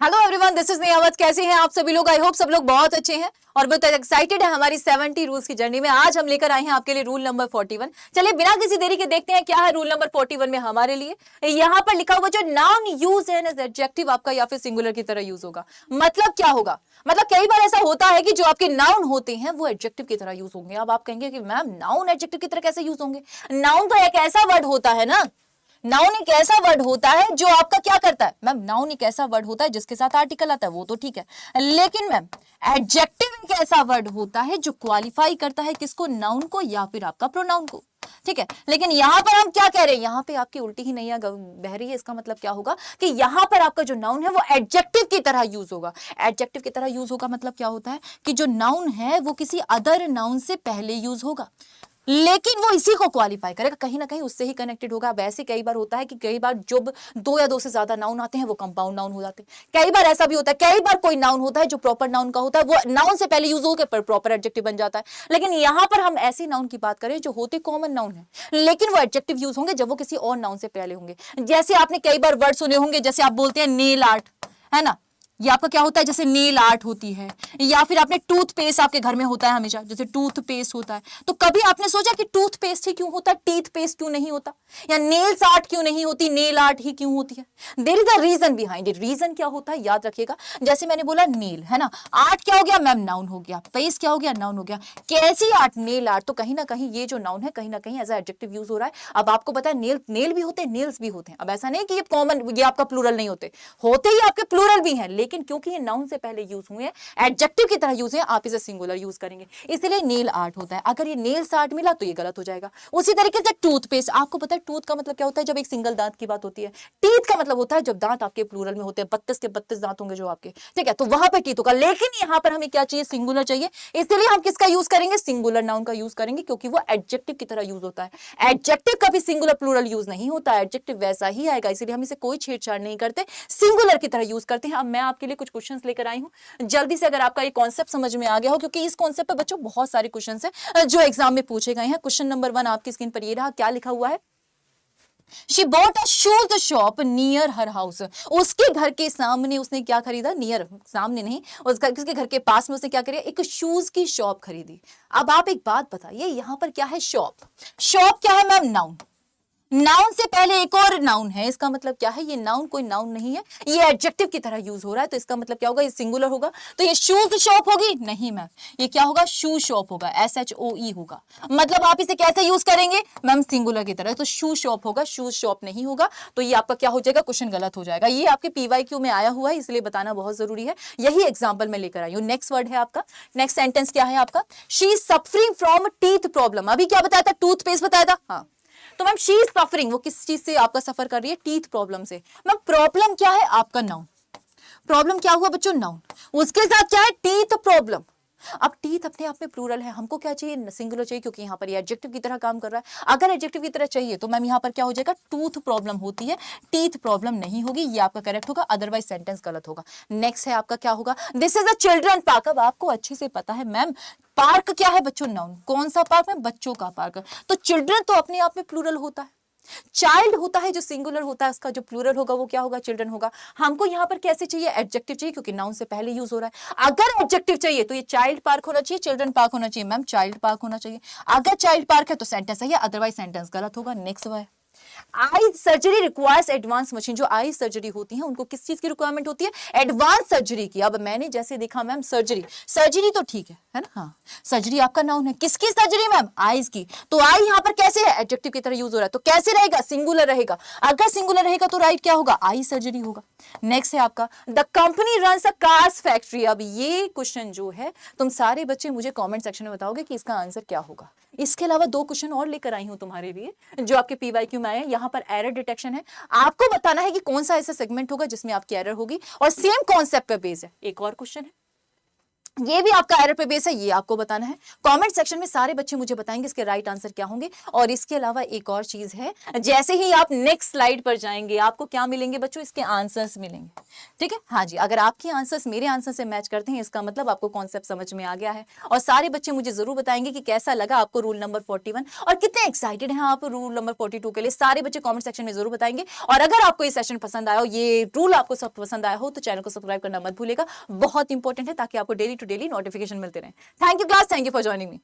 Hello everyone, this is Nehawat. कैसे हैं आप सभी लोग? आई होप सब लोग बहुत अच्छे हैं और बहुत एक्साइटेड है हमारी 70 रूल्स की जर्नी में। आज हम लेकर आए हैं आपके लिए रूल नंबर 41। चलिए बिना किसी देरी के देखते हैं क्या है रूल नंबर 41 में हमारे लिए। यहाँ पर लिखा होगा जो नाउन यूज है एज एडजेक्टिव आपका या फिर सिंगुलर की तरह यूज होगा। मतलब क्या होगा? मतलब कई बार ऐसा होता है कि जो आपके नाउन होते हैं वो एडजेक्टिव की तरह यूज होंगे। अब आप कहेंगे कि मैम नाउन एडजेक्टिव की तरह कैसे यूज होंगे? नाउन तो एक ऐसा वर्ड होता है ना, नाउन एक ऐसा वर्ड होता है जो आपका क्या करता है मैम? नाउन एक ऐसा वर्ड होता है जिसके साथ आर्टिकल आता है, वो तो ठीक है, लेकिन मैम एडजेक्टिव एक ऐसा वर्ड होता है जो क्वालिफाई करता है किसको? नाउन को या फिर आपका प्रोनाउन को। ठीक है, लेकिन यहां पर हम क्या कह रहे हैं? यहां पे आपकी उल्टी ही नैया बह रही है। इसका मतलब क्या होगा कि यहां पर आपका जो नाउन है वो एडजेक्टिव की तरह यूज होगा। एडजेक्टिव की तरह यूज होगा मतलब क्या होता है कि जो नाउन है वो किसी अदर नाउन से पहले यूज होगा, लेकिन वो इसी को क्वालिफाई करेगा, कहीं ना कहीं उससे ही कनेक्टेड होगा। अब ऐसे कई बार होता है कि कई बार जब दो या दो से ज्यादा नाउन आते हैं वो कंपाउंड नाउन हो जाते हैं। कई बार ऐसा भी होता है, कई बार कोई नाउन होता है जो प्रॉपर नाउन का होता है, वो नाउन से पहले यूज होकर प्रॉपर एडजेक्टिव बन जाता है। लेकिन यहां पर हम ऐसे नाउन की बात करें जो होते कॉमन नाउन है, लेकिन वो एडजेक्टिव यूज होंगे जब वो किसी और नाउन से पहले होंगे। जैसे आपने कई बार वर्ड सुने होंगे, जैसे आप बोलते हैं नेल आर्ट, है ना? ये आपका क्या होता है? जैसे नेल आर्ट होती है, या फिर आपने टूथपेस्ट आपके घर में होता है हमेशा, जैसे टूथपेस्ट होता है। तो कभी आपने सोचा कि टूथपेस्ट ही क्यों होता है, टीथ पेस्ट क्यों नहीं होता, या नेल्स आर्ट क्यों नहीं होती, नेल आर्ट ही क्यों होती है? There is a reason behind it. Reason क्या होता है याद रखिएगा। जैसे मैंने बोला नेल, है ना, आर्ट क्या हो गया मैम? नाउन हो गया। पेस्ट क्या हो गया? नाउन हो गया। कैसी आर्ट? Nail art. तो कहीं ना कहीं ये जो नाउन है कहीं ना कहीं एज एडजेक्टिव यूज हो रहा है। अब आपको पता है नेल नेल भी होते हैं, नेल्स भी होते हैं। अब ऐसा नहीं कि ये कॉमन, ये आपका प्लूरल नहीं होते, होते ही आपके प्लूरल भी हैं, लेकिन क्योंकि ये नाउन से पहले यूज हुए हैं, एडजेक्टिव की तरह यूज है, आप इसे सिंगुलर यूज करेंगे, इसलिए नेल आर्ट होता है। अगर ये नेल्स आर्ट मिला तो ये गलत हो जाएगा। उसी तरीके से टूथपेस्ट, आपको पता है टूथ का मतलब क्या होता है जब एक सिंगल दांत की बात होती है। टीथ का मतलब होता है जब दांत आपके प्लूरल में होते हैं, 32 के 32 दांत होंगे जो आपके, ठीक है, तो वहां पे टीथ होगा। लेकिन यहां पर हमें क्या चाहिए? सिंगुलर चाहिए, इसलिए हम किसका यूज करेंगे? सिंगुलर नाउन का यूज करेंगे, क्योंकि वो एडजेक्टिव की तरह यूज होता है। एडजेक्टिव कभी सिंगुलर प्लूरल यूज नहीं होता, एडजेक्टिव वैसा ही आएगा, इसलिए हम इसे कोई छेड़छाड़ नहीं करते, सिंगुलर की तरह यूज करते हैं। अब मैं आपके लिए कुछ क्वेश्चंस लेकर आई हूं, जल्दी से अगर आपका ये कॉन्सेप्ट समझ में आ गया हो, क्योंकि इस कॉन्सेप्ट पे बच्चों बहुत सारे क्वेश्चंस हैं जो एग्जाम में पूछे गए हैं। क्वेश्चन नंबर 1 आपकी स्क्रीन पर ये रहा, क्या लिखा हुआ है? She bought a shoe shop near her house. उसके घर के सामने उसने क्या खरीदा? नियर, सामने नहीं, उसके घर के पास में उसने क्या खरीदा? एक शूज की शॉप खरीदी। अब आप एक बात बताइए, यहां पर क्या है? शॉप। शॉप क्या है मैम? नाउन। नाउन से पहले एक और नाउन है, इसका मतलब क्या है? ये नाउन कोई नाउन नहीं है, ये एडजेक्टिव की तरह यूज हो रहा है, तो इसका मतलब क्या होगा? ये सिंगुलर होगा। तो ये शूज शॉप होगी? नहीं मैम, ये क्या होगा? शू शॉप होगा, SHOE होगा। मतलब आप इसे कैसे यूज करेंगे मैम? सिंगुलर की तरह, तो शू शॉप होगा, शूज शॉप नहीं होगा। तो ये आपका क्या हो जाएगा? क्वेश्चन गलत हो जाएगा। ये आपके PYQ में आया हुआ है, इसलिए बताना बहुत जरूरी है, यही एग्जाम्पल में लेकर आई हूं। नेक्स्ट वर्ड है आपका, नेक्स्ट सेंटेंस क्या है आपका? She is suffering from teeth problem. अभी क्या बताया था? टूथपेस्ट बताया था, हाँ। तो मैम शी इज सफरिंग, वो किस चीज से आपका सफर कर रही है? टीथ प्रॉब्लम से। मैम प्रॉब्लम क्या है? आपका नाउन। प्रॉब्लम क्या हुआ बच्चों? नाउन। उसके साथ क्या है? Teeth problem. अब टीथ अपने आप में प्लूरल है, हमको क्या चाहिए? सिंगुलर चाहिए, क्योंकि यहाँ पर ये एडजेक्टिव की तरह काम कर रहा है। अगर एडजेक्टिव की तरह चाहिए तो मैम यहाँ पर क्या हो जाएगा? टूथ प्रॉब्लम होती है, टीथ प्रॉब्लम नहीं होगी। ये आपका करेक्ट होगा, अदरवाइज सेंटेंस गलत होगा। नेक्स्ट है आपका क्या होगा? This is a children park. अब आपको अच्छे से पता है मैम पार्क क्या है बच्चों? नाउन। कौन सा पार्क में? बच्चों का पार्क। तो चिल्ड्रन तो अपने आप में प्लूरल होता है, चाइल्ड होता है जो सिंगुलर होता है, उसका जो प्लूरल होगा वो क्या होगा? चिल्ड्रन होगा। हमको यहाँ पर कैसे चाहिए? एडजेक्टिव चाहिए, क्योंकि नाउन से पहले यूज हो रहा है। अगर एडजेक्टिव चाहिए तो ये चाइल्ड पार्क होना चाहिए, चिल्ड्रन पार्क होना चाहिए मैम, चाइल्ड पार्क होना चाहिए। अगर चाइल्ड पार्क है तो सेंटेंस सही है, अदरवाइज सेंटेंस गलत होगा। नेक्स्ट है eye surgery requires advance machine. जो आई सर्जरी होती है उनको किस चीज की रिक्वायरमेंट होती है? एडवांस सर्जरी की। अब मैंने जैसे देखा मैम सर्जरी, सर्जरी तो ठीक है ना, हाँ सर्जरी आपका नाउन है। किसकी सर्जरी मैम? आईज की। तो आई यहाँ पर कैसे है? एडजेक्टिव की तरह यूज हो रहा है, तो कैसे रहेगा? सिंगुलर रहेगा। अगर सिंगुलर रहेगा तो राइट क्या होगा? आई सर्जरी होगा। नेक्स्ट है आपका the company runs a cars factory. अब ये क्वेश्चन जो है तुम सारे बच्चे मुझे कमेंट सेक्शन में बताओगे कि इसका आंसर क्या होगा। इसके अलावा 2 क्वेश्चन और लेकर आई हूं तुम्हारे लिए जो आपके PYQ में आए हैं। यहाँ पर एरर डिटेक्शन है, आपको बताना है कि कौन सा ऐसा सेगमेंट होगा जिसमें आपकी एरर होगी, और सेम कॉन्सेप्ट पे बेस है। एक और क्वेश्चन है, ये भी आपका एरर पे बेस है, ये आपको बताना है। कमेंट सेक्शन में सारे बच्चे मुझे बताएंगे इसके राइट आंसर क्या होंगे। और इसके अलावा एक और चीज है, जैसे ही आप नेक्स्ट स्लाइड पर जाएंगे आपको क्या मिलेंगे बच्चों, इसके आंसर्स मिलेंगे। ठीक है, हाँ जी, अगर आपके आंसर्स मेरे आंसर से मैच करते हैं इसका मतलब आपको कॉन्सेप्ट समझ में आ गया है। और सारे बच्चे मुझे जरूर बताएंगे कि कैसा लगा आपको रूल नंबर 41 और कितने एक्साइटेड हैं आप रूल नंबर 42 के लिए। सारे बच्चे कमेंट सेक्शन में जरूर बताएंगे। और अगर आपको ये सेशन पसंद आया हो, ये रूल आपको सब पसंद आया हो, तो चैनल को सब्सक्राइब करना मत भूलिएगा, बहुत इंपॉर्टेंट है, ताकि आपको डेली टू डेली नोटिफिकेशन मिलते रहे। Thank you class, thank you for joining me.